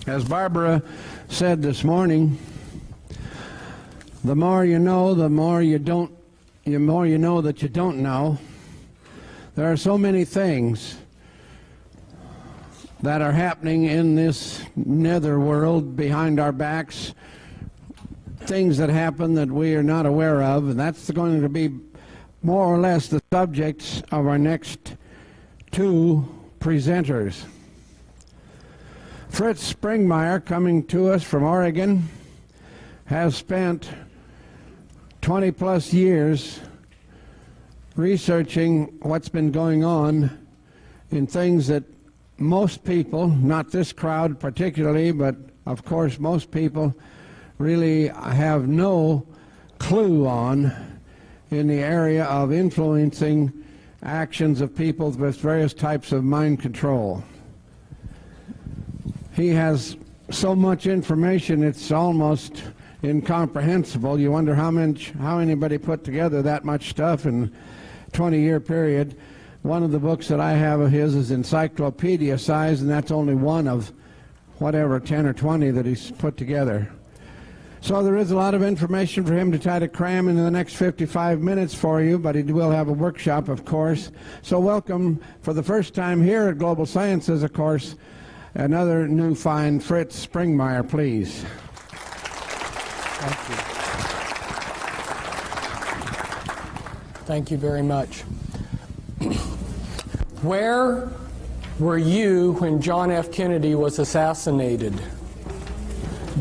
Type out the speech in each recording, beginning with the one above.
As Barbara said this morning, the more you know, the more you know that you don't know. There are so many things that are happening in this nether world behind our backs, things that happen that we are not aware of, and that's going to be more or less the subjects of our next two presenters. FRITZ SPRINGMEIER, coming to us from Oregon, has spent 20-plus years researching what's been going on in things that most people, not this crowd particularly, but of course most people really have no clue on, in the area of influencing actions of people with various types of mind control. He has so much information it's almost incomprehensible. You wonder how anybody put together that much stuff in a 20-year period. One of the books that I have of his is encyclopedia size, and that's only one of whatever 10 or 20 that he's put together. So there is a lot of information for him to try to cram into the next 55 minutes for you, but he will have a workshop, of course. So welcome for the first time here at Global Sciences, of course, another new fine FRITZ SPRINGMEIER, please. Thank you. Thank you very much. Where were you when John F. Kennedy was assassinated?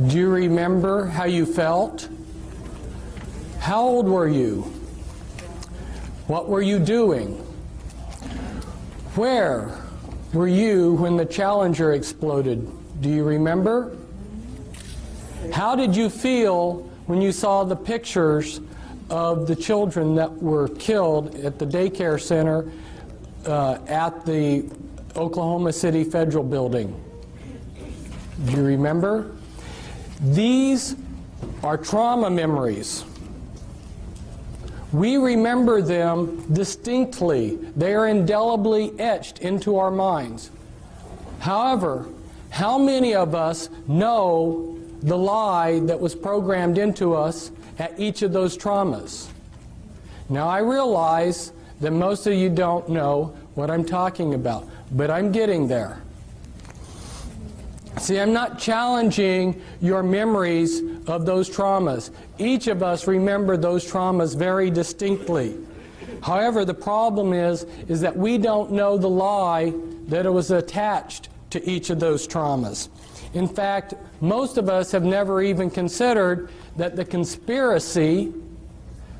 Do you remember how you felt? How old were you? What were you doing? Where were you when the Challenger exploded? Do you remember? How did you feel when you saw the pictures of the children that were killed at the daycare center at the Oklahoma City Federal Building? Do you remember? These are trauma memories. We remember them distinctly. They are indelibly etched into our minds. However, how many of us know the lie that was programmed into us at each of those traumas? Now, I realize that most of you don't know what I'm talking about, but I'm getting there. See, I'm not challenging your memories of those traumas. Each of us remember those traumas very distinctly. However, the problem is that we don't know the lie that was attached to each of those traumas. In fact, most of us have never even considered that the conspiracy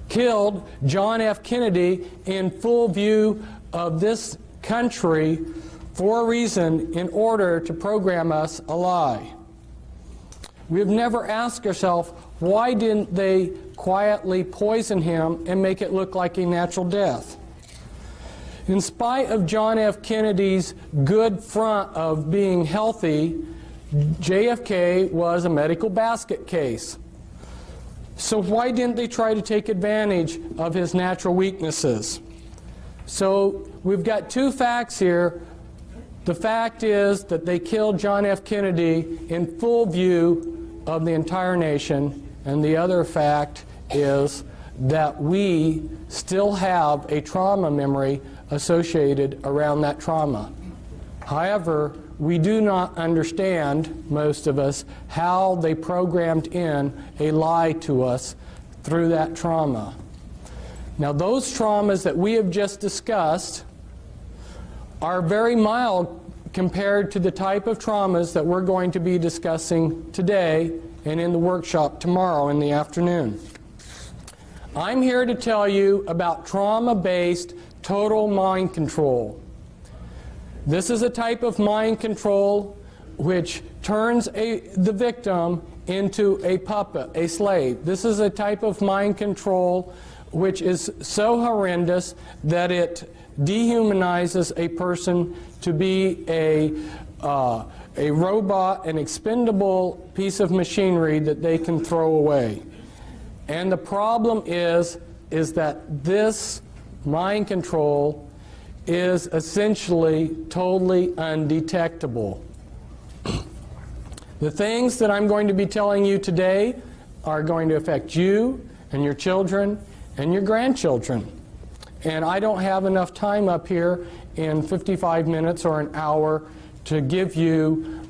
killed John F. Kennedy in full view of this country for a reason, in order to program us a lie. We've never asked ourselves, why didn't they quietly poison him and make it look like a natural death? In spite of John F. Kennedy's good front of being healthy, JFK was a medical basket case. So why didn't they try to take advantage of his natural weaknesses? So we've got two facts here. The fact is that they killed John F. Kennedy in full view of the entire nation, and the other fact is that we still have a trauma memory associated around that trauma. However, we do not understand, most of us, how they programmed in a lie to us through that trauma. Now, those traumas that we have just discussed are very mild compared to the type of traumas that we're going to be discussing today and in the workshop tomorrow in the afternoon. I'm here to tell you about trauma-based total mind control. This is a type of mind control which turns the victim into a puppet, a slave. This is a type of mind control which is so horrendous that it dehumanizes a person to be a robot, an expendable piece of machinery that they can throw away. And the problem is that this mind control is essentially totally undetectable. The things that I'm going to be telling you today are going to affect you and your children and your grandchildren. And I don't have enough time up here in 55 minutes or an hour to give you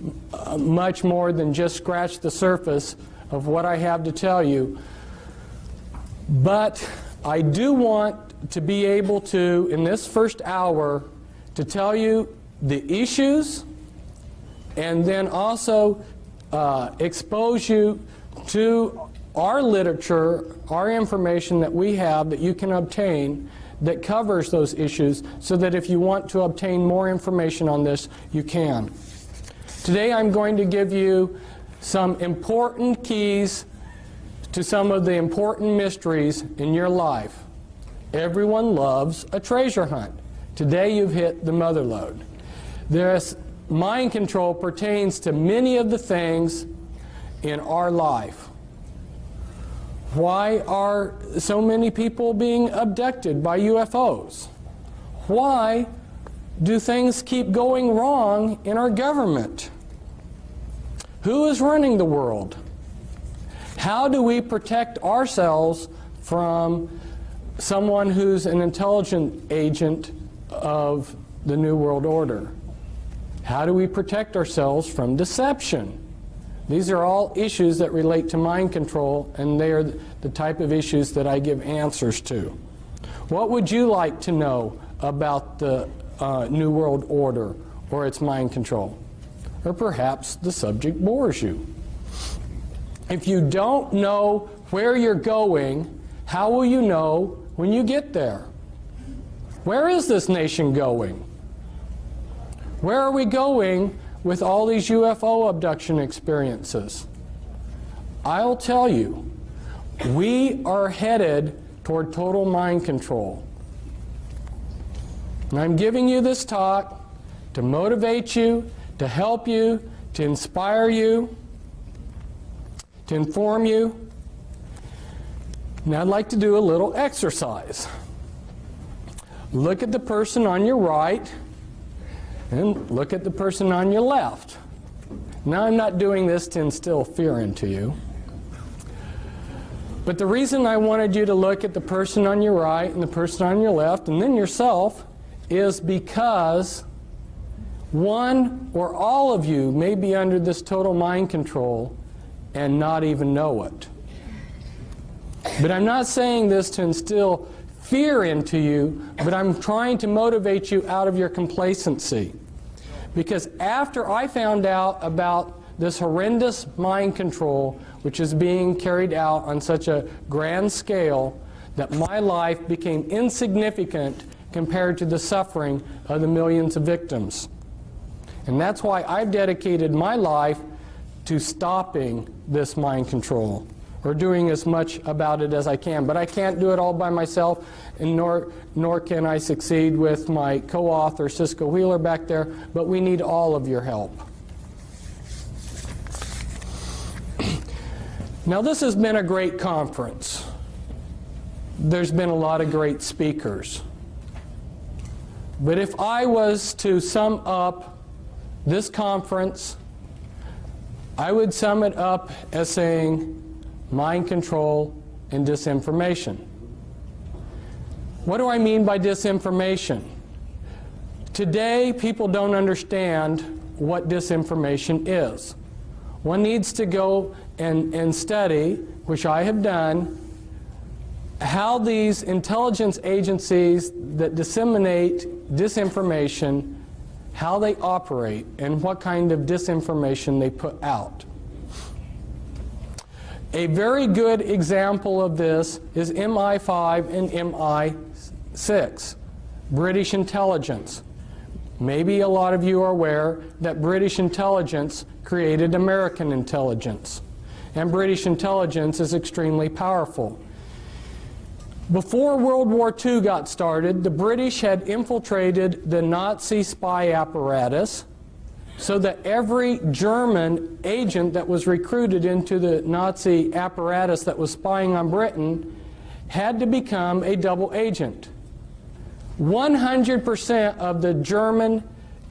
much more than just scratch the surface of what I have to tell you. But I do want to be able to, in this first hour, to tell you the issues and then also expose you to our literature, our information that we have that you can obtain that covers those issues, so that if you want to obtain more information on this, you can. Today I'm going to give you some important keys to some of the important mysteries in your life. Everyone loves a treasure hunt. Today you've hit the mother lode. This mind control pertains to many of the things in our life. Why are so many people being abducted by UFOs? Why do things keep going wrong in our government? Who is running the world? How do we protect ourselves from someone who's an intelligent agent of the New World Order? How do we protect ourselves from deception? These are all issues that relate to mind control, and they are the type of issues that I give answers to. What would you like to know about the New World Order or its mind control? Or perhaps the subject bores you. If you don't know where you're going, how will you know when you get there? Where is this nation going? Where are we going with all these UFO abduction experiences? I'll tell you, we are headed toward total mind control. And I'm giving you this talk to motivate you, to help you, to inspire you, to inform you. Now I'd like to do a little exercise. Look at the person on your right and look at the person on your left. Now I'm not doing this to instill fear into you. But the reason I wanted you to look at the person on your right and the person on your left and then yourself is because one or all of you may be under this total mind control and not even know it. But I'm not saying this to instill fear into you, but I'm trying to motivate you out of your complacency. Because after I found out about this horrendous mind control, which is being carried out on such a grand scale, that my life became insignificant compared to the suffering of the millions of victims. And that's why I've dedicated my life to stopping this mind control, or doing as much about it as I can. But I can't do it all by myself, and nor can I succeed with my co-author, Cisco Wheeler, back there, but we need all of your help. Now, this has been a great conference. There's been a lot of great speakers. But if I was to sum up this conference, I would sum it up as saying mind control and disinformation. What do I mean by disinformation? Today, people don't understand what disinformation is. One needs to go and study, which I have done, how these intelligence agencies that disseminate disinformation, how they operate, and what kind of disinformation they put out. A very good example of this is MI5 and MI6, British intelligence. Maybe a lot of you are aware that British intelligence created American intelligence. And British intelligence is extremely powerful. Before World War II got started, the British had infiltrated the Nazi spy apparatus so that every German agent that was recruited into the Nazi apparatus that was spying on Britain had to become a double agent. 100% of the German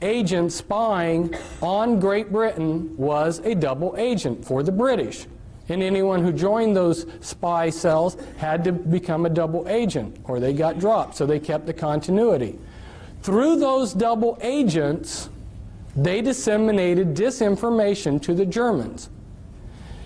agent spying on Great Britain was a double agent for the British. And anyone who joined those spy cells had to become a double agent, or they got dropped, so they kept the continuity. Through those double agents, they disseminated disinformation to the Germans.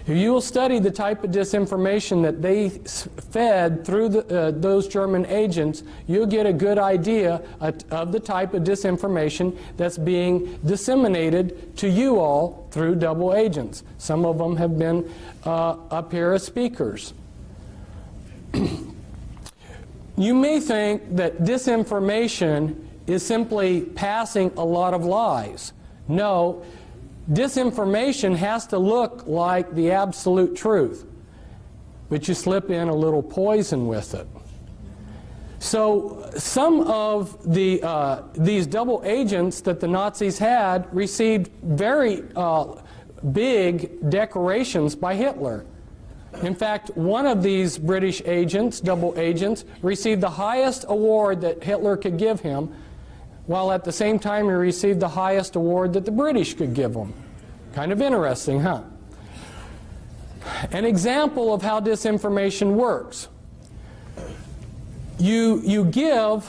If you will study the type of disinformation that they fed through those German agents, you'll get a good idea of the type of disinformation that's being disseminated to you all through double agents. Some of them have been up here as speakers. You may think that disinformation is simply passing a lot of lies. No. Disinformation has to look like the absolute truth, but you slip in a little poison with it. So some of these double agents that the Nazis had received very big decorations by Hitler. In fact, one of these British agents, double agents, received the highest award that Hitler could give him, while at the same time he received the highest award that the British could give him. Kind of interesting, huh? An example of how disinformation works. You give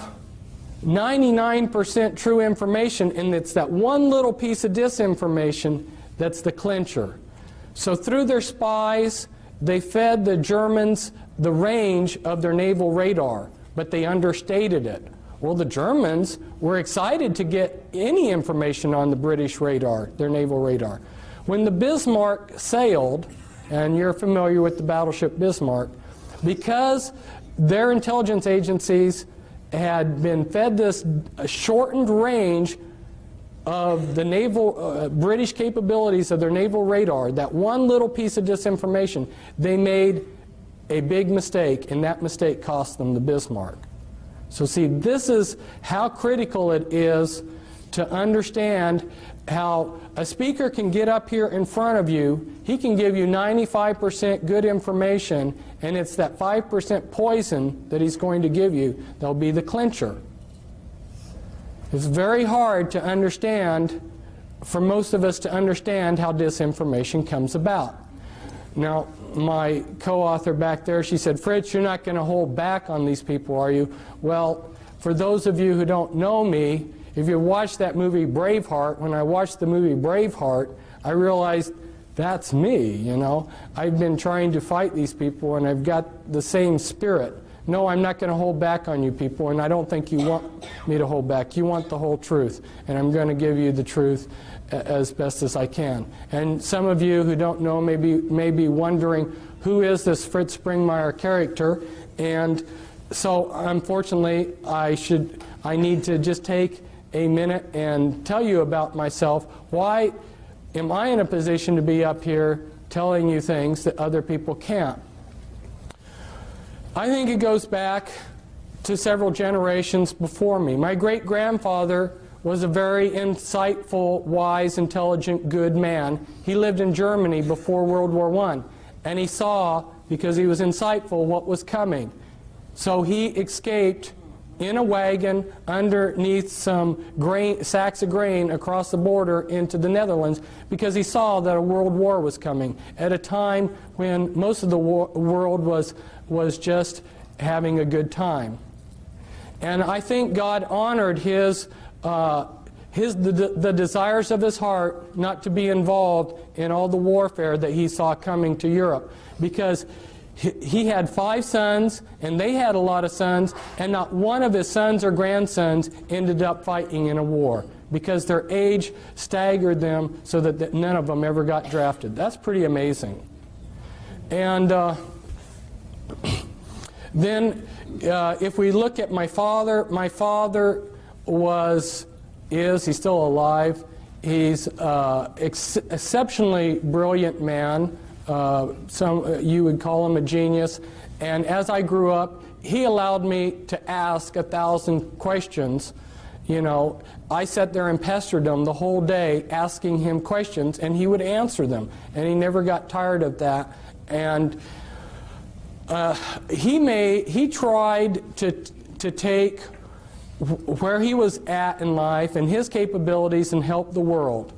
99% true information, and it's that one little piece of disinformation that's the clincher. So through their spies, they fed the Germans the range of their naval radar, but they understated it. Well, the Germans were excited to get any information on the British radar, their naval radar. When the Bismarck sailed, and you're familiar with the battleship Bismarck, because their intelligence agencies had been fed this shortened range of the naval, British capabilities of their naval radar, that one little piece of disinformation, they made a big mistake, and that mistake cost them the Bismarck. So see, this is how critical it is to understand how a speaker can get up here in front of you, he can give you 95% good information, and it's that 5% poison that he's going to give you that'll be the clincher. It's very hard to understand, for most of us to understand how disinformation comes about. Now, my co-author back there, she said, "Fritz, you're not going to hold back on these people, are you?" Well, for those of you who don't know me, if you watched that movie Braveheart, when I watched the movie Braveheart, I realized that's me, you know. I've been trying to fight these people, and I've got the same spirit. No, I'm not going to hold back on you people, and I don't think you want me to hold back. You want the whole truth, and I'm going to give you the truth as best as I can. And some of you who don't know may be wondering, who is this Fritz Springmeier character? And so, unfortunately, I need to just take a minute and tell you about myself. Why am I in a position to be up here telling you things that other people can't? I think it goes back to several generations before me. My great-grandfather was a very insightful, wise, intelligent, good man. He lived in Germany before World War I, and he saw, because he was insightful, what was coming. So he escaped in a wagon underneath some sacks of grain across the border into the Netherlands, because he saw that a world war was coming at a time when most of the world was just having a good time. And I think God honored the desires of his heart not to be involved in all the warfare that he saw coming to Europe, because he had 5 sons, and they had a lot of sons, and not one of his sons or grandsons ended up fighting in a war, because their age staggered them so that none of them ever got drafted. That's pretty amazing. And then if we look at my father he's still alive. He's exceptionally brilliant man. You would call him a genius. And as I grew up, he allowed me to ask 1,000 questions. You know, I sat there and pestered him the whole day asking him questions, and he would answer them. And he never got tired of that. And he tried to take where he was at in life and his capabilities and help the world.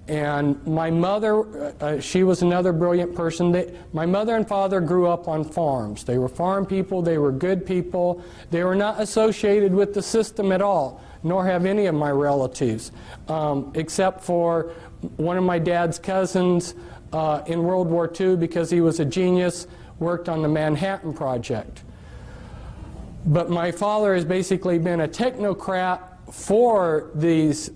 And my mother, she was another brilliant person. My mother and father grew up on farms. They were farm people, they were good people. They were not associated with the system at all, nor have any of my relatives, except for one of my dad's cousins in World War II, because he was a genius, worked on the Manhattan Project. But my father has basically been a technocrat for these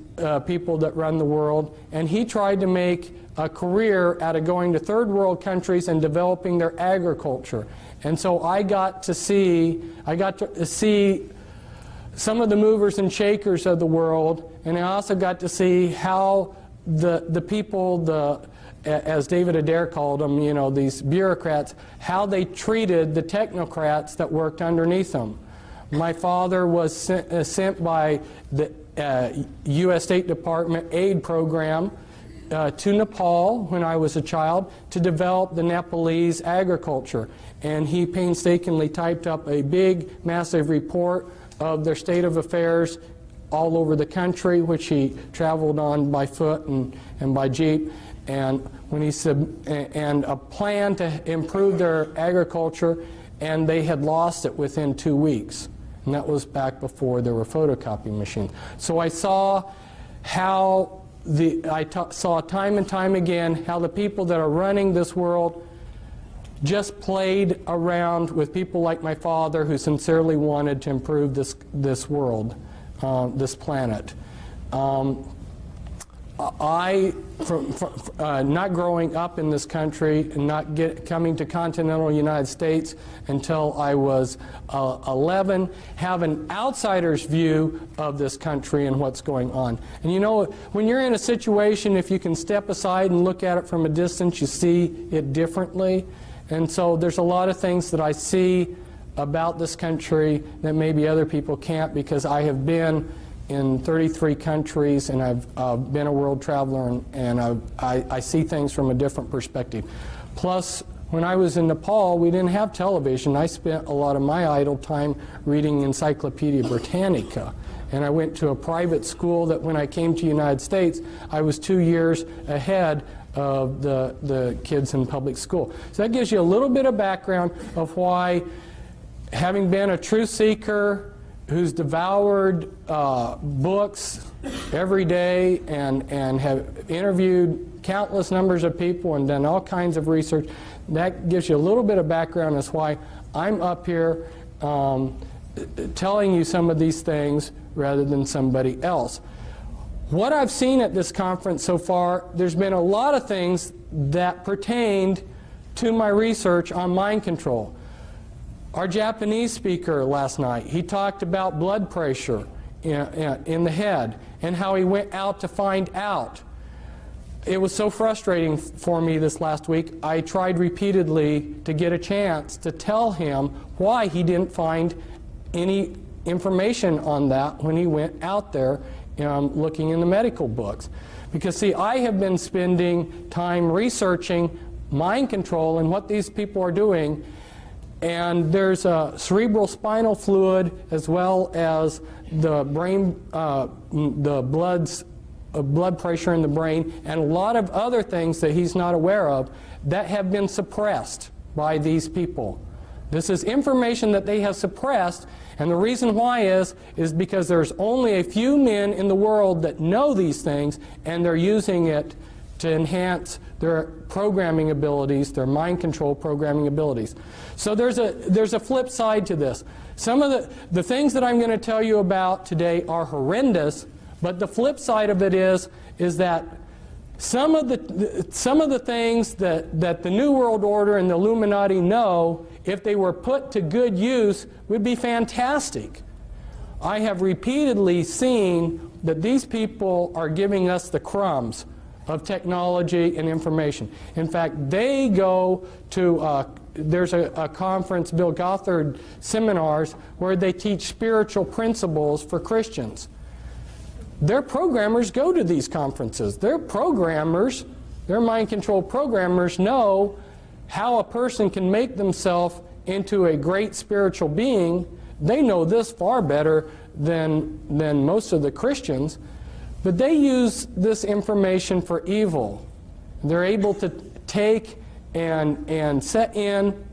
people that run the world, and he tried to make a career out of going to third world countries and developing their agriculture. And so I got to see some of the movers and shakers of the world, and I also got to see how the people, as David Adair called them, you know, these bureaucrats, how they treated the technocrats that worked underneath them. My father was sent by the U.S. State Department aid program to Nepal when I was a child to develop the Nepalese agriculture. And he painstakingly typed up a big, massive report of their state of affairs all over the country, which he traveled on by foot and by jeep. And when he and a plan to improve their agriculture, and they had lost it within 2 weeks. And that was back before there were photocopy machines. So I saw how saw time and time again how the people that are running this world just played around with people like my father, who sincerely wanted to improve this world, this planet. Not growing up in this country and not coming to continental United States until I was 11, have an outsider's view of this country and what's going on. And you know, when you're in a situation, if you can step aside and look at it from a distance, you see it differently. And so there's a lot of things that I see about this country that maybe other people can't, because I have been in 33 countries, and I've been a world traveler, and I see things from a different perspective. Plus, when I was in Nepal, we didn't have television. I spent a lot of my idle time reading Encyclopedia Britannica. And I went to a private school that when I came to the United States, I was 2 years ahead of the kids in public school. So that gives you a little bit of background of why, having been a truth seeker, who's devoured books every day and have interviewed countless numbers of people and done all kinds of research, that gives you a little bit of background as why I'm up here telling you some of these things rather than somebody else. What I've seen at this conference so far, there's been a lot of things that pertained to my research on mind control. Our Japanese speaker last night, he talked about blood pressure in the head and how he went out to find out. It was so frustrating for me this last week. I tried repeatedly to get a chance to tell him why he didn't find any information on that when he went out there looking in the medical books. Because see, I have been spending time researching mind control and what these people are doing. And there's cerebral spinal fluid, as well as the brain, the blood pressure in the brain, and a lot of other things that he's not aware of that have been suppressed by these people. This is information that they have suppressed, and the reason why is because there's only a few men in the world that know these things, and they're using it to enhance their programming abilities, their mind control programming abilities. So there's a flip side to this. Some of the things that I'm going to tell you about today are horrendous, but the flip side of it is that some of the things that the New World Order and the Illuminati know, if they were put to good use, would be fantastic. I have repeatedly seen that these people are giving us the crumbs of technology and information. In fact, they go to, there's a conference, Bill Gothard seminars, where they teach spiritual principles for Christians. Their programmers go to these conferences. Their programmers, their mind control programmers, know how a person can make themselves into a great spiritual being They know this far better than most of the Christians, but they use this information for evil. They're able to take and set in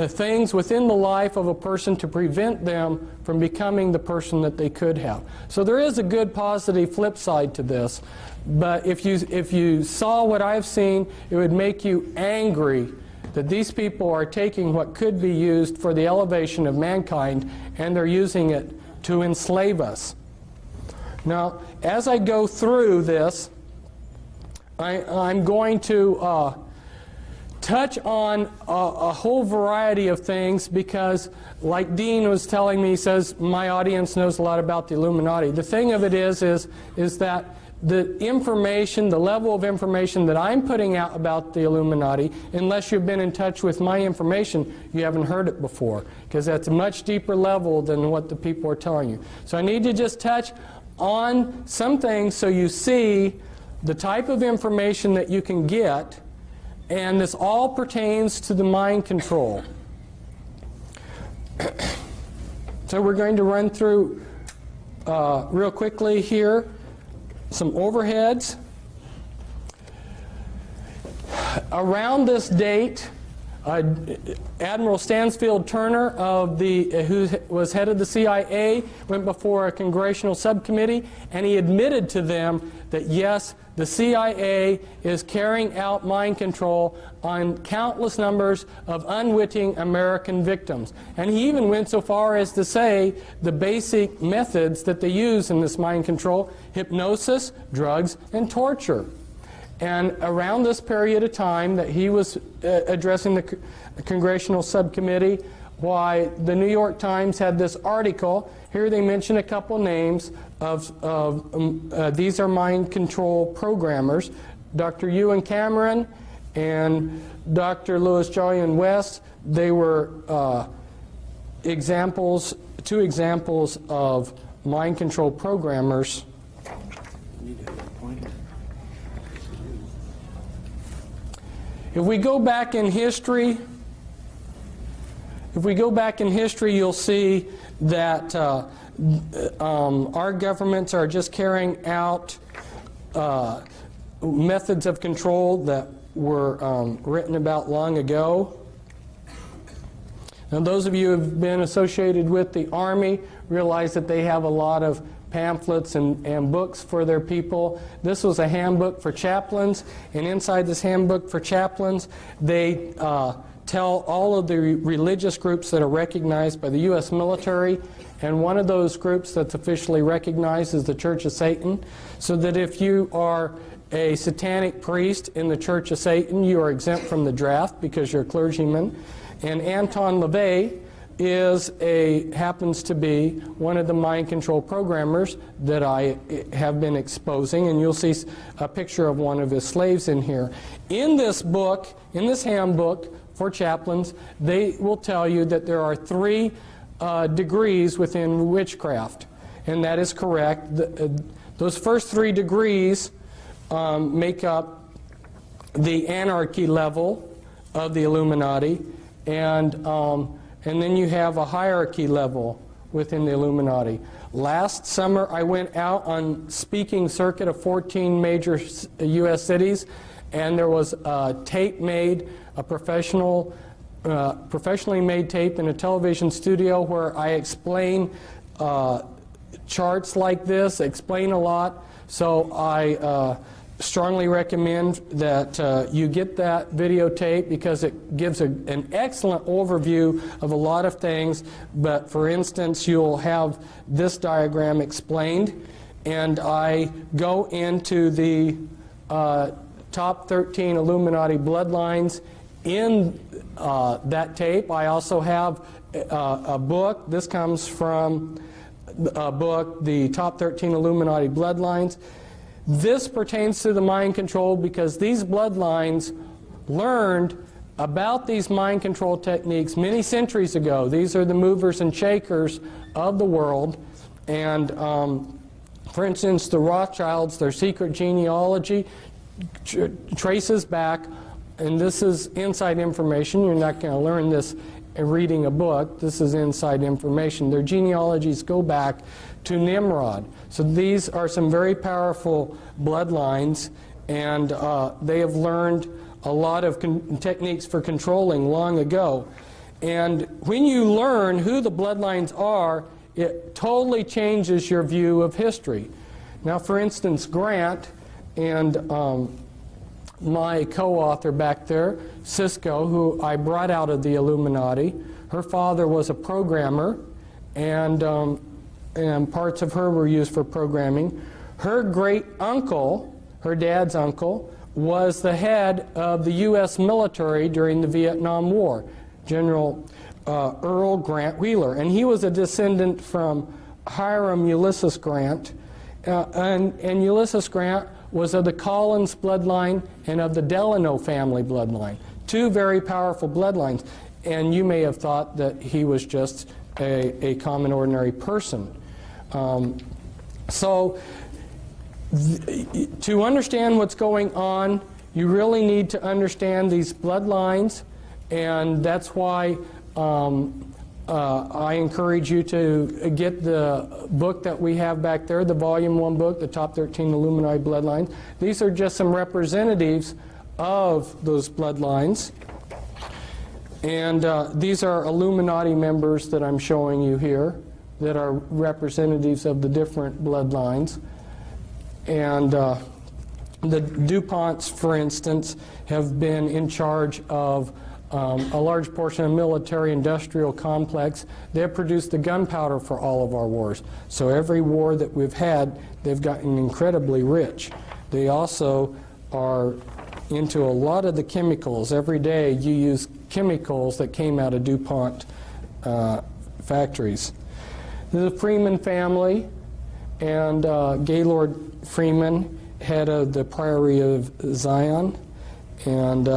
things within the life of a person to prevent them from becoming the person that they could have. So there is a good positive flip side to this, but if you saw what I've seen, it would make you angry that these people are taking what could be used for the elevation of mankind and they're using it to enslave us. Now, as I go through this, I'm going to touch on a whole variety of things because, like Dean was telling me, he says, my audience knows a lot about the Illuminati. The thing of it is that the information, the level of information that I'm putting out about the Illuminati, unless you've been in touch with my information, you haven't heard it before, because that's a much deeper level than what the people are telling you. So I need to just touch on some things so you see the type of information that you can get, and this all pertains to the mind control. So we're going to run through real quickly here some overheads. Around this date, Admiral Stansfield Turner, who was head of the CIA, went before a congressional subcommittee, and he admitted to them that yes, the CIA is carrying out mind control on countless numbers of unwitting American victims. And he even went so far as to say the basic methods that they use in this mind control: hypnosis, drugs, and torture. And around this period of time that he was addressing the congressional subcommittee, why the New York Times had this article. Here they mention a couple names of these are mind control programmers. Dr. Ewan Cameron and Dr. Louis Jolyon West. They were two examples of mind control programmers. If we go back in history, you'll see that our governments are just carrying out methods of control that were written about long ago. Now, those of you who have been associated with the Army realize that they have a lot of pamphlets and books for their people. This was a handbook for chaplains, and inside this handbook for chaplains, they tell all of the religious groups that are recognized by the U.S. military, and one of those groups that's officially recognized is the Church of Satan, so that if you are a satanic priest in the Church of Satan, you are exempt from the draft because you're a clergyman. And Anton LaVey happens to be one of the mind control programmers that I have been exposing, and you'll see a picture of one of his slaves in here. In this book, in this handbook for chaplains, they will tell you that there are 3 degrees within witchcraft, and that is correct. Those first 3 degrees make up the anarchy level of the Illuminati, and then you have a hierarchy level within the Illuminati. Last summer, I went out on speaking circuit of 14 major U.S. cities, and there was a tape made, a professionally made tape in a television studio where I explain charts like this, explain a lot. So I strongly recommend that you get that videotape because it gives an excellent overview of a lot of things. But for instance, you'll have this diagram explained, and I go into the top 13 Illuminati bloodlines in that tape. I also have a book. This comes from a book, The Top 13 Illuminati Bloodlines. This pertains to the mind control because these bloodlines learned about these mind control techniques many centuries ago. These are the movers and shakers of the world. And for instance, the Rothschilds, their secret genealogy traces back, and this is inside information. You're not going to learn this reading a book. This is inside information. Their genealogies go back to Nimrod. So these are some very powerful bloodlines, and they have learned a lot of techniques for controlling long ago. And when you learn who the bloodlines are, it totally changes your view of history. Now, for instance, Grant and my co-author back there, Cisco, who I brought out of the Illuminati, her father was a programmer, and parts of her were used for programming. Her great uncle, her dad's uncle, was the head of the U.S. military during the Vietnam War, General Earl Grant Wheeler, and he was a descendant from Hiram Ulysses Grant, and Ulysses Grant was of the Collins bloodline and of the Delano family bloodline. Two very powerful bloodlines, and you may have thought that he was just a common ordinary person. So to understand what's going on, you really need to understand these bloodlines, and that's why I encourage you to get the book that we have back there, the Volume 1 book, the Top 13 Illuminati Bloodlines. These are just some representatives of those bloodlines. And these are Illuminati members that I'm showing you here that are representatives of the different bloodlines. And the DuPonts, for instance, have been in charge of a large portion of the military-industrial complex. They have produced the gunpowder for all of our wars. So every war that we've had, they've gotten incredibly rich. They also are into a lot of the chemicals. Every day you use chemicals that came out of DuPont factories. The Freeman family, and Gaylord Freeman, head of the Priory of Zion, and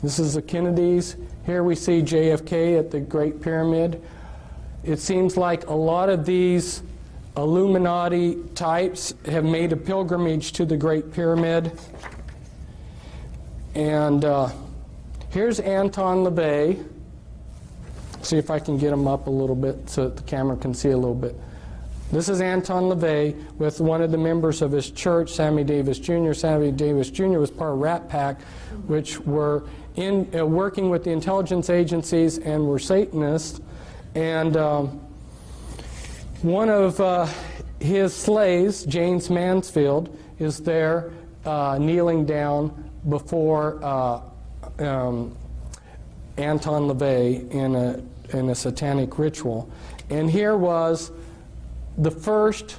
this is the Kennedys. Here we see JFK at the Great Pyramid. It seems like a lot of these Illuminati types have made a pilgrimage to the Great Pyramid. And here's Anton LaVey. See if I can get him up a little bit so that the camera can see a little bit. This is Anton LaVey with one of the members of his church, Sammy Davis Jr. Sammy Davis Jr. was part of Rat Pack, which were working with the intelligence agencies and were Satanists. And one of his slaves, James Mansfield, is there kneeling down before Anton LaVey in a satanic ritual. And here was the first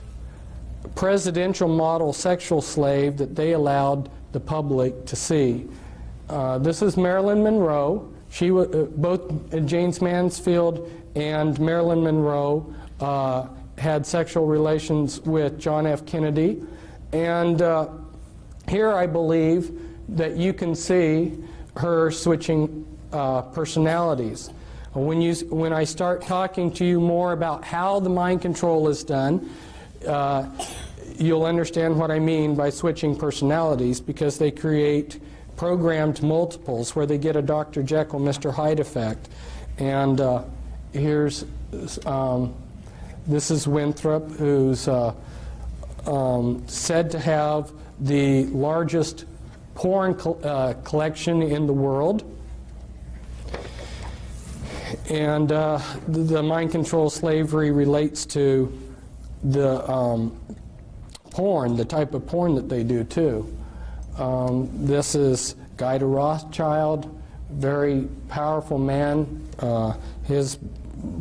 presidential model sexual slave that they allowed the public to see. This is Marilyn Monroe. She was, both James Mansfield and Marilyn Monroe had sexual relations with John F. Kennedy. And here I believe that you can see her switching personalities. When I start talking to you more about how the mind control is done, you'll understand what I mean by switching personalities, because they create programmed multiples where they get a Dr. Jekyll, Mr. Hyde effect. And here's, this is Winthrop, who's said to have the largest porn collection in the world. And the mind control slavery relates to the porn, the type of porn that they do too. This is Guy de Rothschild, very powerful man. His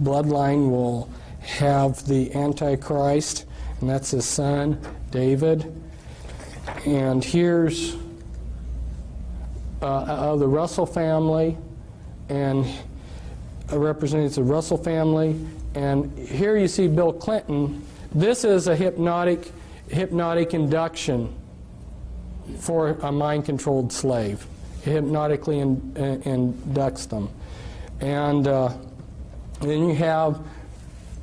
bloodline will have the Antichrist, and that's his son, David. And here's the Russell family, and representatives of the Russell family. And here you see Bill Clinton. This is a hypnotic induction for a mind-controlled slave. He hypnotically inducts them. And then you have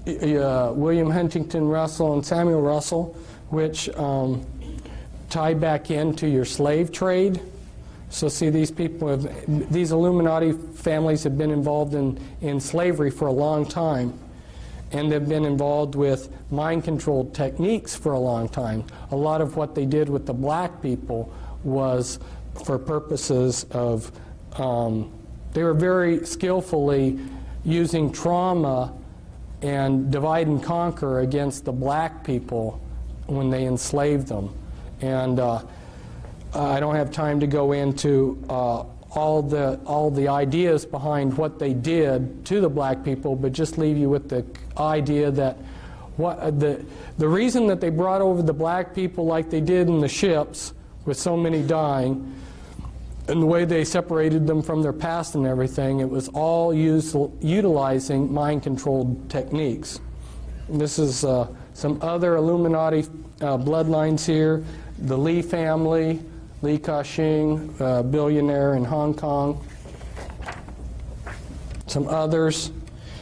William Huntington Russell and Samuel Russell, which tie back into your slave trade. So see, these people these Illuminati families have been involved in slavery for a long time, and they've been involved with mind control techniques for a long time. A lot of what they did with the black people was for purposes of, they were very skillfully using trauma and divide and conquer against the black people when they enslaved them. And I don't have time to go into all the ideas behind what they did to the black people, but just leave you with the idea that the reason that they brought over the black people like they did in the ships, with so many dying, and the way they separated them from their past and everything, it was all utilizing mind-controlled techniques. And this is some other Illuminati bloodlines here. The Lee family, Li Ka-shing, billionaire in Hong Kong. Some others.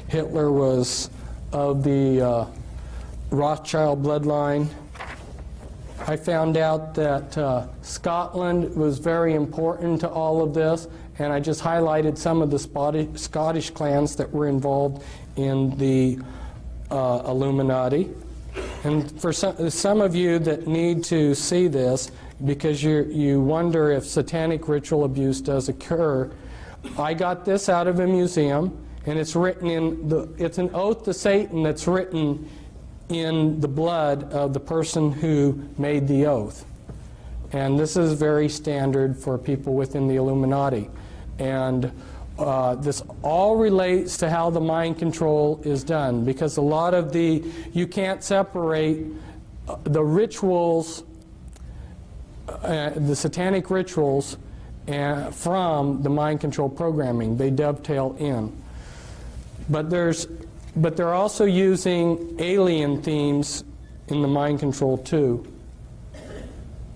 Hitler was of the Rothschild bloodline. I found out that Scotland was very important to all of this, and I just highlighted some of the Scottish clans that were involved in the Illuminati. And for some of you that need to see this, because you wonder if satanic ritual abuse does occur, I got this out of a museum, and it's written it's an oath to Satan that's written in the blood of the person who made the oath. And this is very standard for people within the Illuminati. And this all relates to how the mind control is done, because a lot of you can't separate the rituals, the satanic rituals, from the mind control programming. They dovetail in. But they're also using alien themes in the mind control too.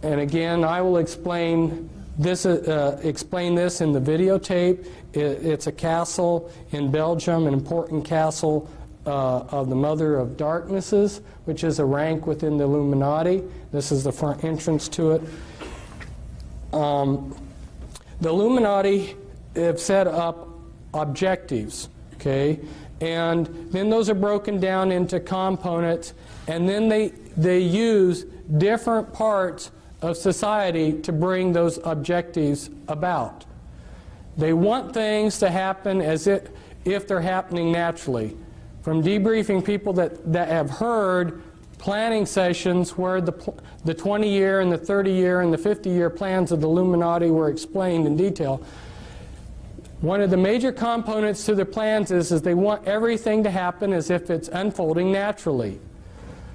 And again, I will explain this in the videotape. It's a castle in Belgium, an important castle of the Mother of Darknesses, which is a rank within the Illuminati. This is the front entrance to it. The Illuminati have set up objectives, okay? And then those are broken down into components, and then they use different parts of society to bring those objectives about. They want things to happen as if they're happening naturally. From debriefing people that have heard planning sessions where the 20-year and the 30-year and the 50-year plans of the Illuminati were explained in detail, one of the major components to their plans is they want everything to happen as if it's unfolding naturally.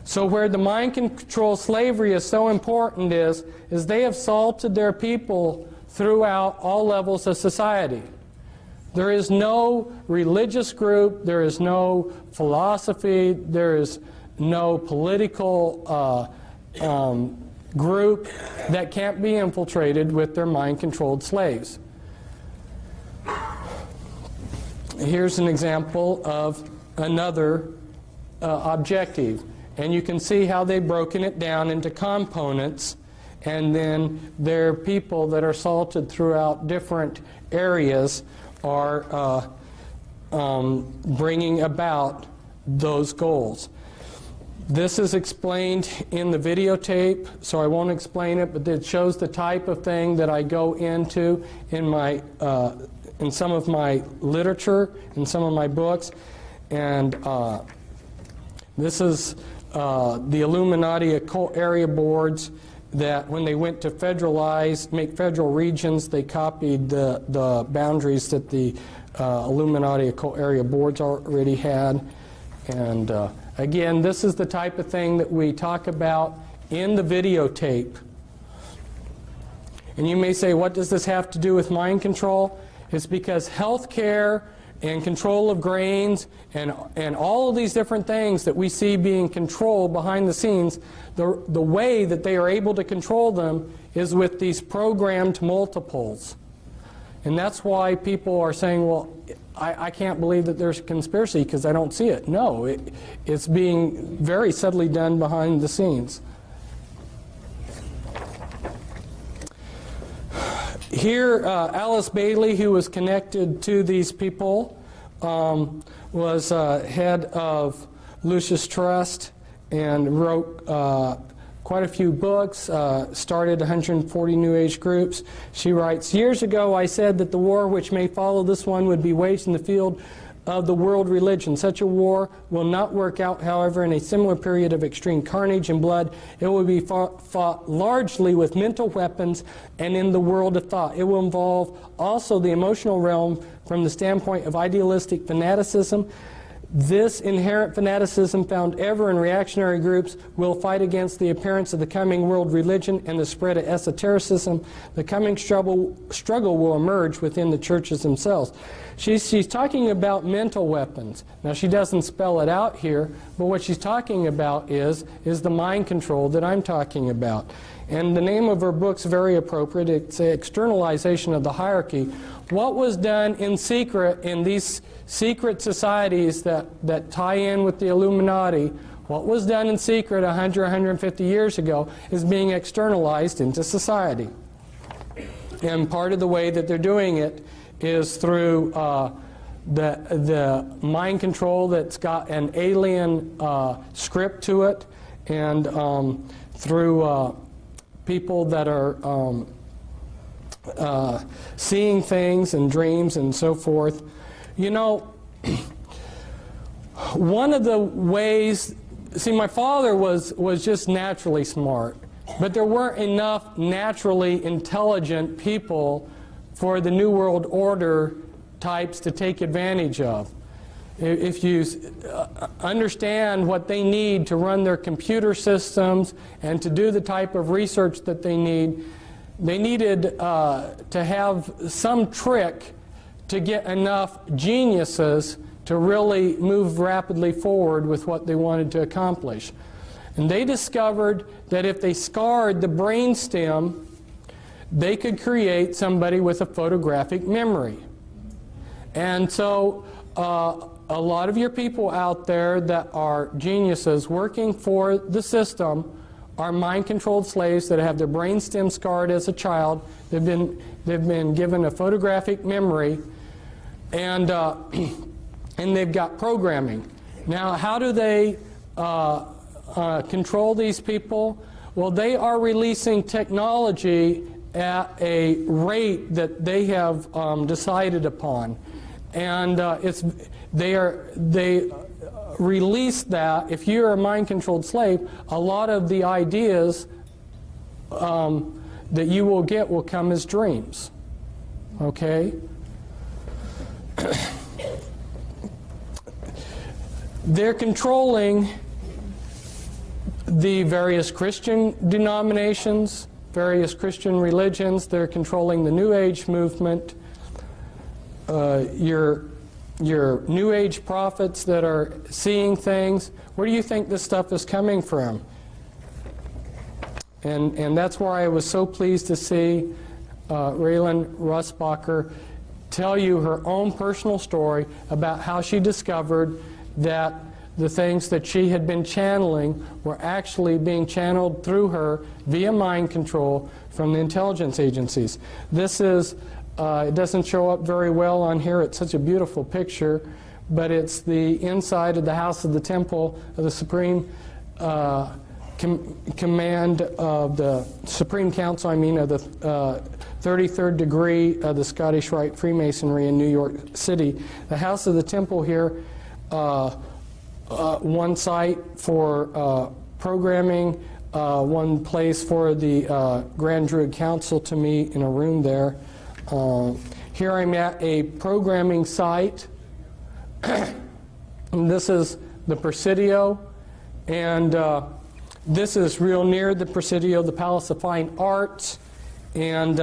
So where the mind control slavery is so important is they have salted their people throughout all levels of society. There is no religious group, there is no philosophy, there is no political group that can't be infiltrated with their mind-controlled slaves. Here's an example of another objective. And you can see how they've broken it down into components, and then their people that are salted throughout different areas are bringing about those goals. This is explained in the videotape, so I won't explain it, but it shows the type of thing that I go into in my in some of my literature, in some of my books. And this is the Illuminati occult area boards that when they went to make federal regions, they copied the boundaries that the Illuminati occult area boards already had. And again, this is the type of thing that we talk about in the videotape. And you may say, what does this have to do with mind control? It's because health care and control of grains and all of these different things that we see being controlled behind the scenes, the way that they are able to control them is with these programmed multiples. And that's why people are saying, well, I can't believe that there's a conspiracy because I don't see it. No, it's being very subtly done behind the scenes. Here, Alice Bailey, who was connected to these people, was head of Lucis Trust and wrote quite a few books, started 140 New Age groups. She writes, "Years ago I said that the war which may follow this one would be waged in the field of the world religion. Such a war will not work out, however, in a similar period of extreme carnage and blood. It will be fought largely with mental weapons and in the world of thought. It will involve also the emotional realm from the standpoint of idealistic fanaticism. This inherent fanaticism found ever in reactionary groups will fight against the appearance of the coming world religion and the spread of esotericism. The coming struggle will emerge within the churches themselves." She's talking about mental weapons. Now, she doesn't spell it out here, but what she's talking about is the mind control that I'm talking about. And the name of her book's very appropriate. It's Externalization of the Hierarchy. What was done in secret in these secret societies that tie in with the Illuminati, what was done in secret 100, 150 years ago is being externalized into society. And part of the way that they're doing it is through the mind control that's got an alien script to it, and through people that are seeing things and dreams and so forth. You know, one of the ways, see, my father was just naturally smart, but there weren't enough naturally intelligent people for the New World Order types to take advantage of. If you understand what they need to run their computer systems and to do the type of research that they needed to have some trick to get enough geniuses to really move rapidly forward with what they wanted to accomplish. And they discovered that if they scarred the brainstem, they could create somebody with a photographic memory. And so a lot of your people out there that are geniuses working for the system are mind-controlled slaves that have their brainstem scarred as a child. They've been given a photographic memory, and they've got programming. Now, how do they control these people? Well, they are releasing technology at a rate that they have decided upon, and they release that. If you're a mind-controlled slave, a lot of the ideas that you will get will come as dreams. Okay? They're controlling the various Christian denominations, various Christian religions. They're controlling the New Age movement. Your New Age prophets that are seeing things. Where do you think this stuff is coming from? And that's why I was so pleased to see Raylan Russbacher tell you her own personal story about how she discovered that the things that she had been channeling were actually being channeled through her via mind control from the intelligence agencies. This is, it doesn't show up very well on here. It's such a beautiful picture, but it's the inside of the House of the Temple of the Supreme Command of the Supreme Council, of the 33rd degree of the Scottish Rite Freemasonry in New York City. The House of the Temple here, one site for programming, one place for the Grand Druid Council to meet in a room there. Here I'm at a programming site. And this is the Presidio, and this is real near the Presidio, the Palace of Fine Arts, and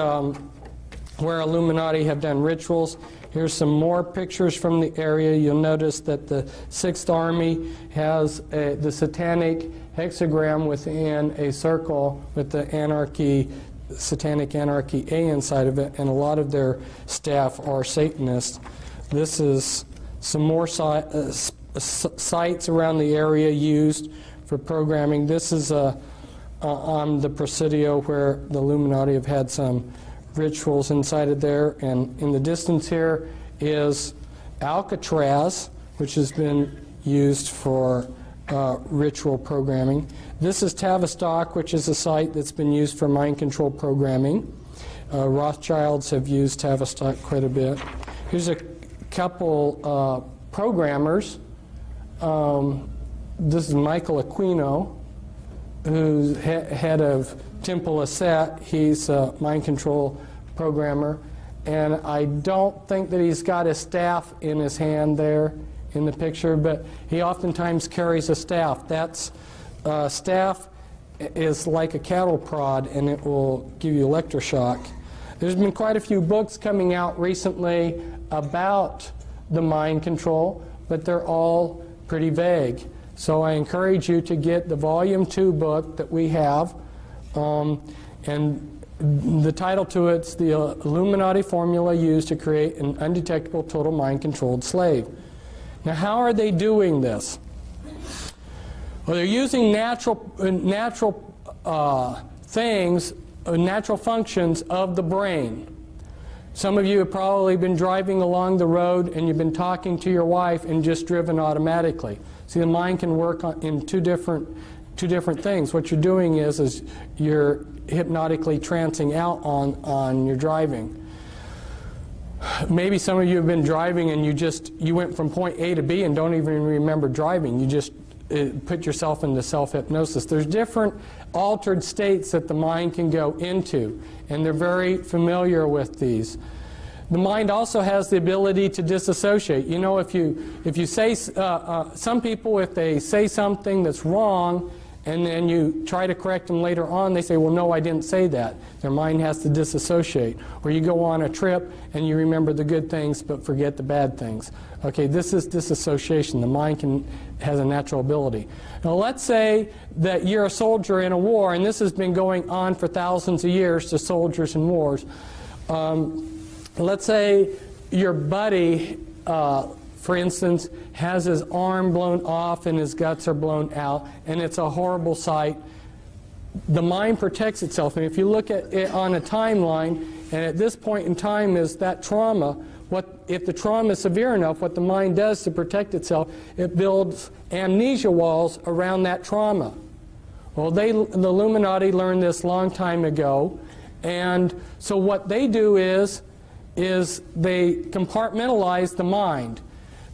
where Illuminati have done rituals. Here's some more pictures from the area. You'll notice that the 6th Army has the satanic hexagram within a circle with the satanic anarchy A inside of it, and a lot of their staff are Satanists. This is some more sites around the area used for programming. This is on the Presidio where the Illuminati have had some rituals inside of there. And in the distance here is Alcatraz, which has been used for ritual programming. This is Tavistock, which is a site that's been used for mind control programming. Rothschilds have used Tavistock quite a bit. Here's a couple programmers. This is Michael Aquino, who's head of Temple Asset. He's a mind control programmer. And I don't think that he's got his staff in his hand there in the picture, but he oftentimes carries a staff. That's staff is like a cattle prod, and it will give you electroshock. There's been quite a few books coming out recently about the mind control, but they're all pretty vague. So I encourage you to get the Volume 2 book that we have, and the title to it's the Illuminati Formula Used to Create an Undetectable Total Mind-Controlled Slave. Now, how are they doing this? Well, they're using natural things, natural functions of the brain. Some of you have probably been driving along the road and you've been talking to your wife and just driven automatically. See, the mind can work in two different things. What you're doing is you're hypnotically trancing out on your driving. Maybe some of you have been driving and you went from point A to B and don't even remember driving. You just put yourself into self-hypnosis. There's different altered states that the mind can go into, and they're very familiar with these. The mind also has the ability to disassociate. You know, if you say, some people, if they say something that's wrong, and then you try to correct them later on, they say, well, no, I didn't say that. Their mind has to disassociate. Or you go on a trip and you remember the good things but forget the bad things. Okay, this is disassociation. The mind has a natural ability. Now let's say that you're a soldier in a war, and this has been going on for thousands of years to soldiers in wars. Let's say your buddy, for instance, has his arm blown off and his guts are blown out, and it's a horrible sight. The mind protects itself, and if you look at it on a timeline, and at this point in time is that trauma, if the trauma is severe enough, what the mind does to protect itself, it builds amnesia walls around that trauma. Well, the Illuminati learned this a long time ago, and so what they do is they compartmentalize the mind.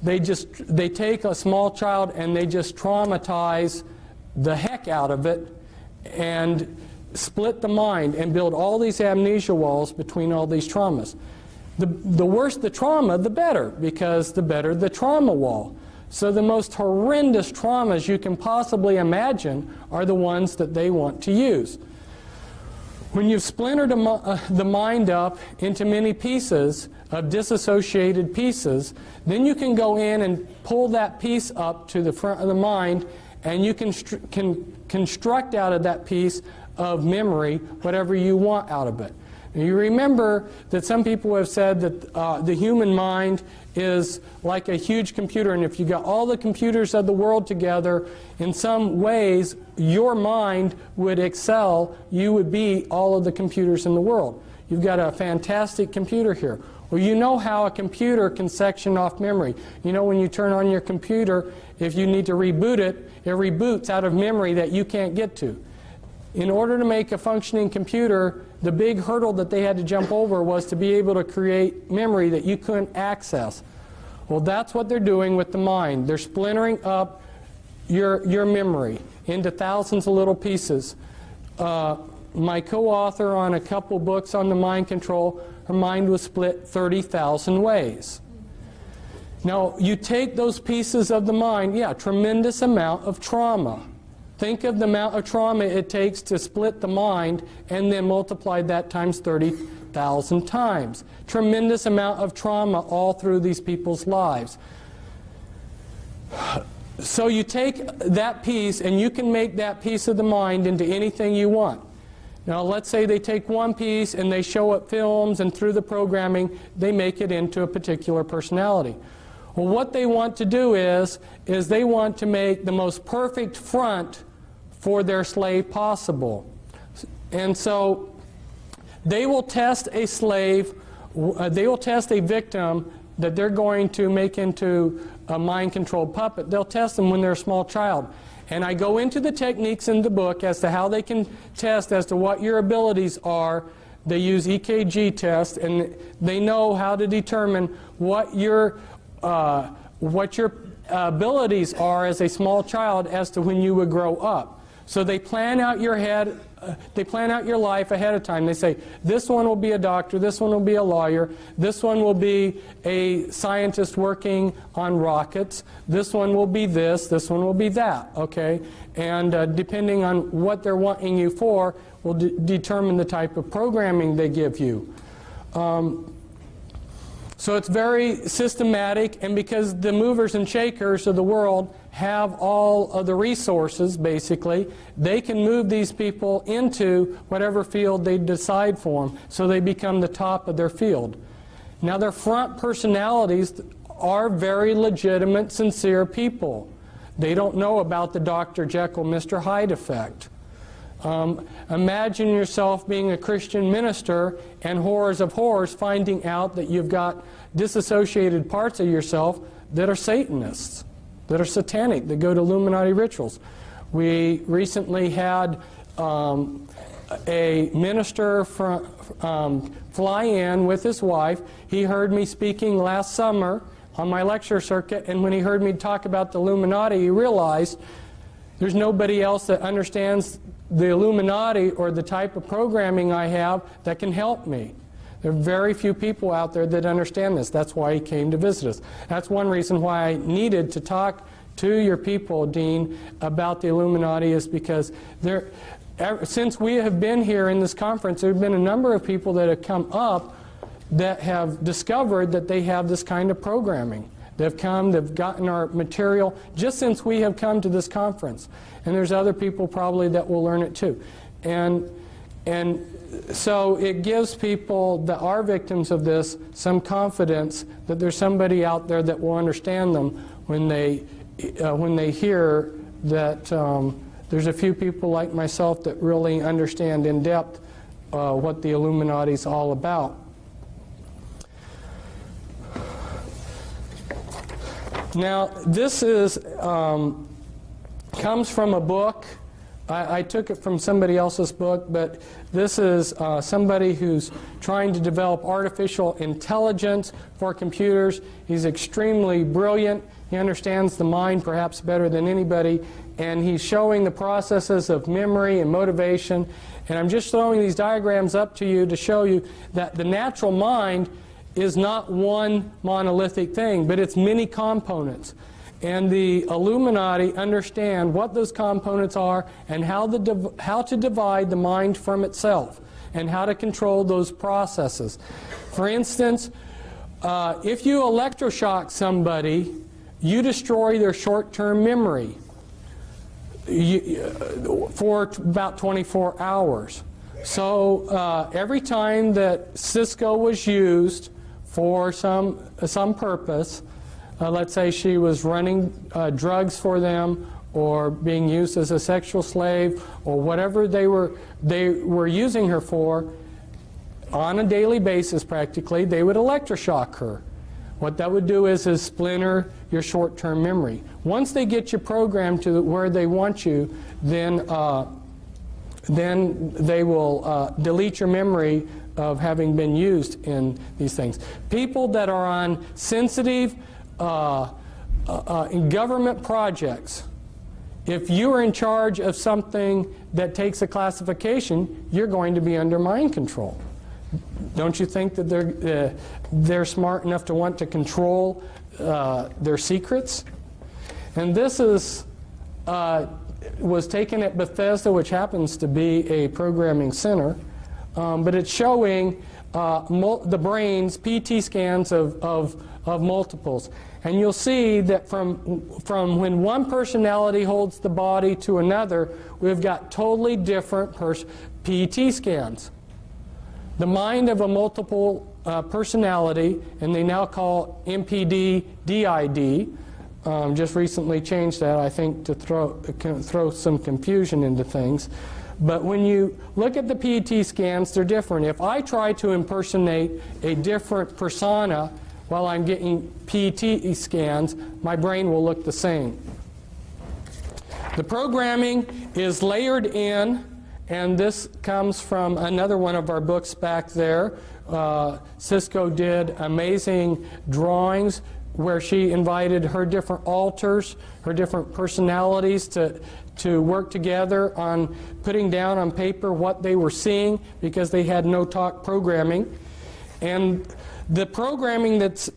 They take a small child and they just traumatize the heck out of it and split the mind and build all these amnesia walls between all these traumas. The worse the trauma, the better, because the better the trauma wall. So the most horrendous traumas you can possibly imagine are the ones that they want to use. When you've splintered the mind up into many pieces, of disassociated pieces, then you can go in and pull that piece up to the front of the mind, and you can construct out of that piece of memory whatever you want out of it. Now, you remember that some people have said that the human mind is like a huge computer, and if you got all the computers of the world together, in some ways your mind would excel. You would beat all of the computers in the world. You've got a fantastic computer here. Well, you know how a computer can section off memory. You know, when you turn on your computer, if you need to reboot it, it reboots out of memory that you can't get to. In order to make a functioning computer, the big hurdle that they had to jump over was to be able to create memory that you couldn't access. Well, that's what they're doing with the mind. They're splintering up your memory into thousands of little pieces. My co-author on a couple books on the mind control, her mind was split 30,000 ways. Now, you take those pieces of the mind, yeah, tremendous amount of trauma. Think of the amount of trauma it takes to split the mind and then multiply that times 30,000 times. Tremendous amount of trauma all through these people's lives. So you take that piece and you can make that piece of the mind into anything you want. Now let's say they take one piece and they show it films, and through the programming they make it into a particular personality. Well, what they want to do is they want to make the most perfect front for their slave possible. And so They will test a slave, they will test a victim that they're going to make into a mind-controlled puppet. They'll test them when they're a small child. And I go into the techniques in the book as to how they can test as to what your abilities are. They use EKG tests, and they know how to determine what your abilities are as a small child as to when you would grow up. So they plan out your head, they plan out your life ahead of time. They say, this one will be a doctor, this one will be a lawyer, this one will be a scientist working on rockets, this one will be this one will be that, okay? And depending on what they're wanting you for will determine the type of programming they give you. So it's very systematic, and because the movers and shakers of the world have all of the resources, basically, they can move these people into whatever field they decide for them, so they become the top of their field. Now, their front personalities are very legitimate, sincere people. They don't know about the Dr. Jekyll, Mr. Hyde effect. Imagine yourself being a Christian minister and horrors of horrors finding out that you've got disassociated parts of yourself that are Satanists, that are satanic, that go to Illuminati rituals. We recently had a minister fly in with his wife. He heard me speaking last summer on my lecture circuit, and when he heard me talk about the Illuminati, he realized there's nobody else that understands the Illuminati or the type of programming I have that can help me. There are very few people out there that understand this. That's why he came to visit us. That's one reason why I needed to talk to your people, Dean, about the Illuminati, is because since we have been here in this conference, there have been a number of people that have come up that have discovered that they have this kind of programming. They've come, they've gotten our material just since we have come to this conference. And there's other people probably that will learn it too. And so it gives people that are victims of this some confidence that there's somebody out there that will understand them when they hear that there's a few people like myself that really understand in depth what the Illuminati is all about. Now, this is comes from a book. I took it from somebody else's book, but this is somebody who's trying to develop artificial intelligence for computers. He's extremely brilliant. He understands the mind perhaps better than anybody, and he's showing the processes of memory and motivation. And I'm just throwing these diagrams up to you to show you that the natural mind is not one monolithic thing, but it's many components. And the Illuminati understand what those components are and how to divide the mind from itself and how to control those processes. For instance, if you electroshock somebody, you destroy their short-term memory for about 24 hours. So every time that Cisco was used for some purpose, let's say she was running drugs for them or being used as a sexual slave or whatever they were using her for, on a daily basis practically, they would electroshock her. What that would do is splinter your short-term memory. Once they get you programmed to where they want you, then they will delete your memory of having been used in these things. People that are on sensitive in government projects, if you are in charge of something that takes a classification, you're going to be under mind control. Don't you think that they're smart enough to want to control their secrets? And this was taken at Bethesda, which happens to be a programming center, but it's showing the brain's PT scans of multiples. And you'll see that from when one personality holds the body to another, we've got totally different PT scans. The mind of a multiple personality, and they now call MPD DID, just recently changed that, I think, to throw some confusion into things. But when you look at the PET scans, they're different. If I try to impersonate a different persona while I'm getting PET scans, my brain will look the same. The programming is layered in, and this comes from another one of our books back there. Cisco did amazing drawings where she invited her different alters, her different personalities to work together on putting down on paper what they were seeing, because they had no talk programming. And the programming that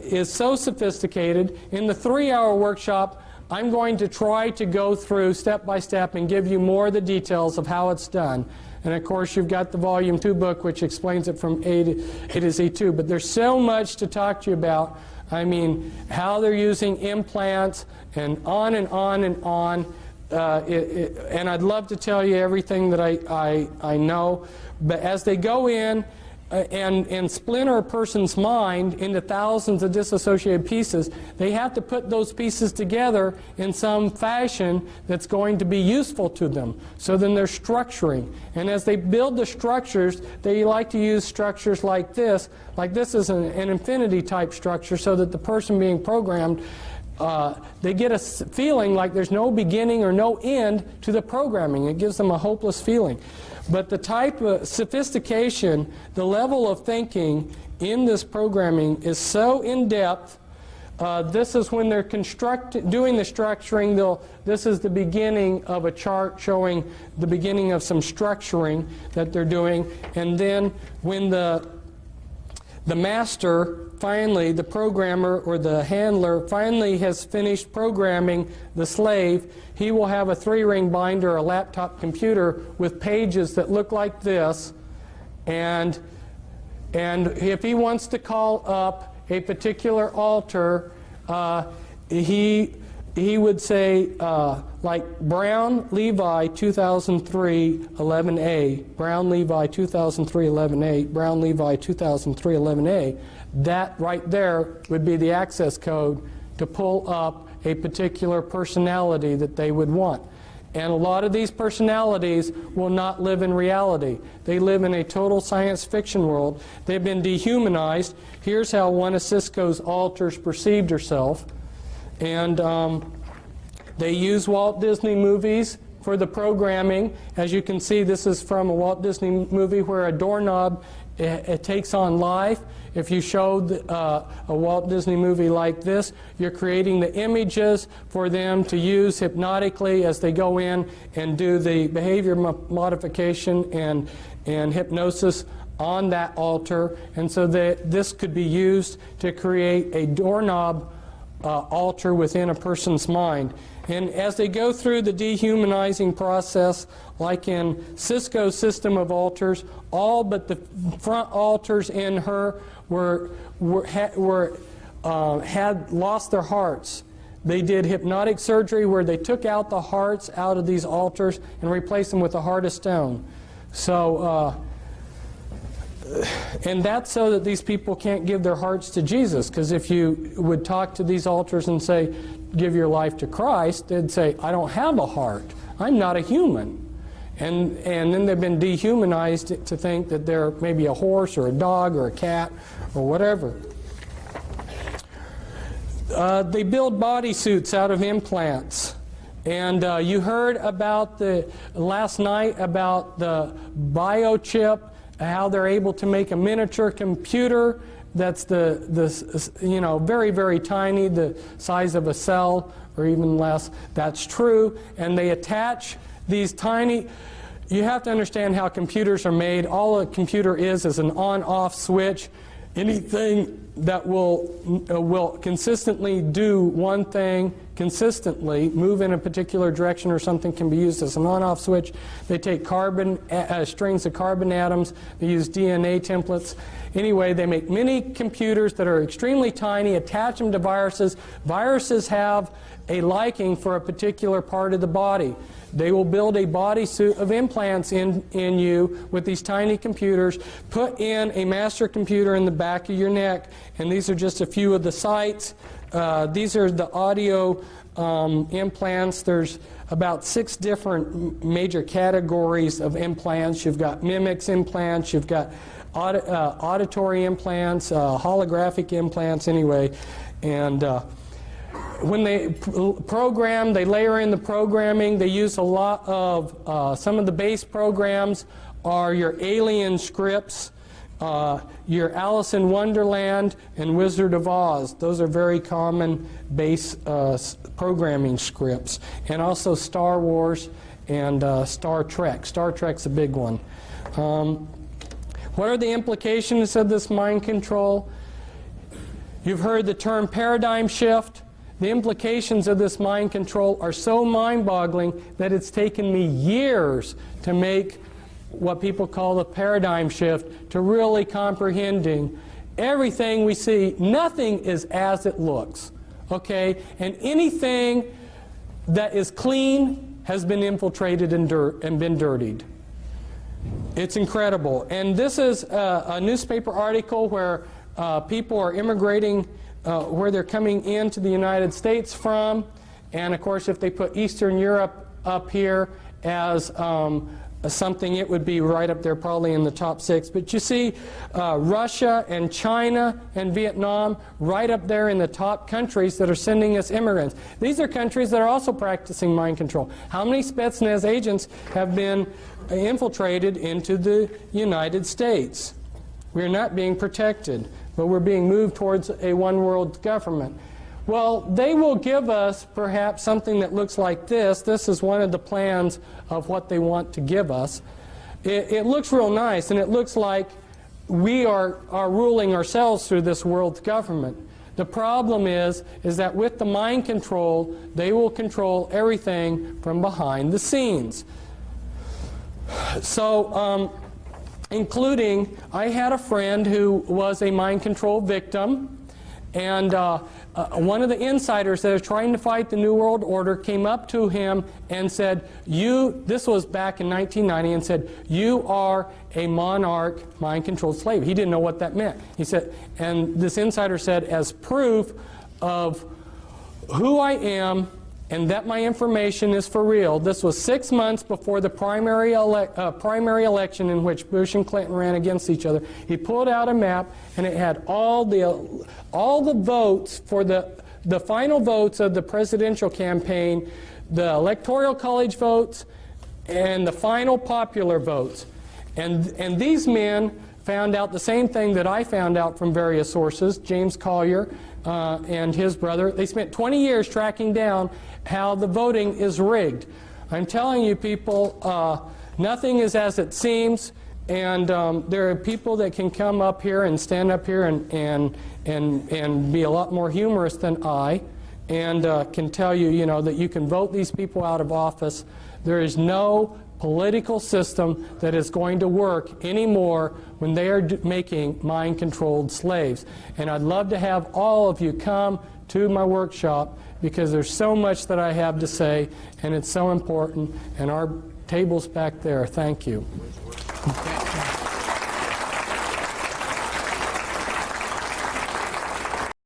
is so sophisticated, in the 3-hour workshop, I'm going to try to go through step by step and give you more of the details of how it's done. And of course, you've got the Volume 2 book, which explains it from A to Z2. But there's so much to talk to you about. I mean, how they're using implants, and on and on and on. And I'd love to tell you everything that I know. But as they go in and splinter a person's mind into thousands of disassociated pieces, they have to put those pieces together in some fashion that's going to be useful to them. So then they're structuring. And as they build the structures, they like to use structures like this. Like this is an infinity type structure, so that the person being programmed, they get a feeling like there's no beginning or no end to the programming. It gives them a hopeless feeling. But the type of sophistication, the level of thinking in this programming is so in-depth. This is when they're doing the structuring. This is the beginning of a chart showing the beginning of some structuring that they're doing. And then when the master, finally, the programmer or the handler, finally has finished programming the slave, he will have a 3-ring binder, a laptop computer with pages that look like this. And if he wants to call up a particular altar, he would say, like Brown Levi 2003 11A, Brown Levi 2003 11A, Brown Levi 2003 11A. That right there would be the access code to pull up a particular personality that they would want. And a lot of these personalities will not live in reality. They live in a total science fiction world. They've been dehumanized. Here's how one of Cisco's alters perceived herself. And they use Walt Disney movies for the programming. As you can see, this is from a Walt Disney movie where a doorknob it takes on life. If you showed a Walt Disney movie like this, you're creating the images for them to use hypnotically as they go in and do the behavior modification and hypnosis on that altar. And so this could be used to create a doorknob altar within a person's mind. And as they go through the dehumanizing process, like in Cisco's system of altars, all but the front altars in her had lost their hearts. They did hypnotic surgery where they took out the hearts out of these altars and replaced them with a heart of stone. So, and that's so that these people can't give their hearts to Jesus, because if you would talk to these altars and say, give your life to Christ, they'd say, I don't have a heart. I'm not a human. And then they've been dehumanized to think that they're maybe a horse or a dog or a cat or whatever. They build bodysuits out of implants. And you heard about last night about the biochip, how they're able to make a miniature computer that's very, very tiny, the size of a cell or even less. That's true. And they attach these tiny... You have to understand how computers are made. All a computer is an on-off switch. Anything that will consistently do one thing consistently, move in a particular direction or something, can be used as an on-off switch. They take strings of carbon atoms. They use DNA templates. Anyway, they make mini computers that are extremely tiny, attach them to viruses. Viruses have a liking for a particular part of the body. They will build a bodysuit of implants in you with these tiny computers, put in a master computer in the back of your neck, and these are just a few of the sites. These are the audio implants. There's about 6 different major categories of implants. You've got mimics implants, you've got auditory implants, holographic implants anyway, and when they program, they layer in the programming. They use a lot of, some of the base programs are your Alien scripts, your Alice in Wonderland and Wizard of Oz. Those are very common base programming scripts. And also Star Wars and Star Trek. Star Trek's a big one. What are the implications of this mind control? You've heard the term paradigm shift. The implications of this mind control are so mind-boggling that it's taken me years to make what people call the paradigm shift, to really comprehending everything we see. Nothing is as it looks, okay? And anything that is clean has been infiltrated and been dirtied. It's incredible. And this is a newspaper article where people are immigrating, where they're coming into the United States from. And of course, if they put Eastern Europe up here as something, it would be right up there probably in the top 6. But you see Russia and China and Vietnam right up there in the top countries that are sending us immigrants. These are countries that are also practicing mind control. How many Spetsnaz agents have been infiltrated into the United States? We're not being protected, but we're being moved towards a one-world government. Well, they will give us perhaps something that looks like this. This is one of the plans of what they want to give us. It looks real nice, and it looks like we are ruling ourselves through this world government. The problem is that with the mind control, they will control everything from behind the scenes. So, including, I had a friend who was a mind control victim, and one of the insiders that is trying to fight the New World Order came up to him and said, this was back in 1990, and said, "You are a monarch mind-controlled slave." He didn't know what that meant. He said, and this insider said, as proof of who I am and that my information is for real. This was 6 months before the primary election in which Bush and Clinton ran against each other. He pulled out a map, and it had all the votes for the final votes of the presidential campaign, the electoral college votes, and the final popular votes. And these men found out the same thing that I found out from various sources, James Collier and his brother. They spent 20 years tracking down how the voting is rigged. I'm telling you, people, nothing is as it seems, and there are people that can come up here and stand up here and be a lot more humorous than I, and can tell you, you know, that you can vote these people out of office. There is no political system that is going to work anymore when they are making mind-controlled slaves. And I'd love to have all of you come to my workshop, because there's so much that I have to say, and it's so important, and our table's back there. Thank you.